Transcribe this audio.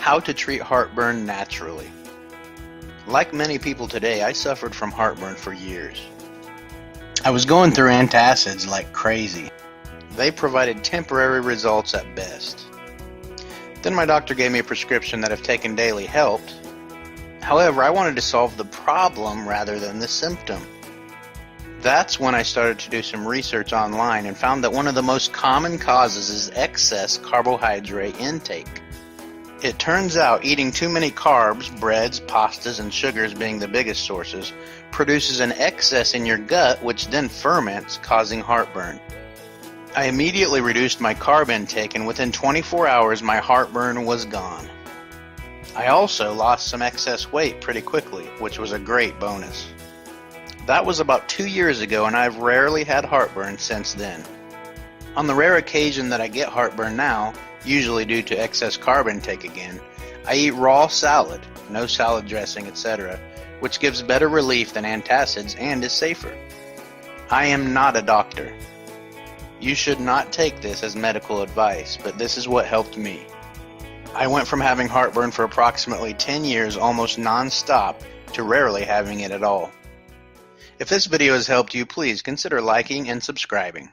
How to treat heartburn naturally. Like many people today, I suffered from heartburn for years. I was going through antacids like crazy. They provided temporary results at best. Then my doctor gave me a prescription that if taken daily helped. However, I wanted to solve the problem rather than the symptom. That's when I started to do some research online and found that one of the most common causes is excess carbohydrate intake. It turns out eating too many carbs, breads, pastas, and sugars being the biggest sources, produces an excess in your gut which then ferments, causing heartburn. I immediately reduced my carb intake and within 24 hours my heartburn was gone. I also lost some excess weight pretty quickly, which was a great bonus. That was about 2 years ago and I've rarely had heartburn since then. On the rare occasion that I get heartburn now, usually due to excess carb intake again, I eat raw salad, no salad dressing, etc., which gives better relief than antacids and is safer. I am not a doctor. You should not take this as medical advice, but this is what helped me. I went from having heartburn for approximately 10 years almost non-stop to rarely having it at all. If this video has helped you, please consider liking and subscribing.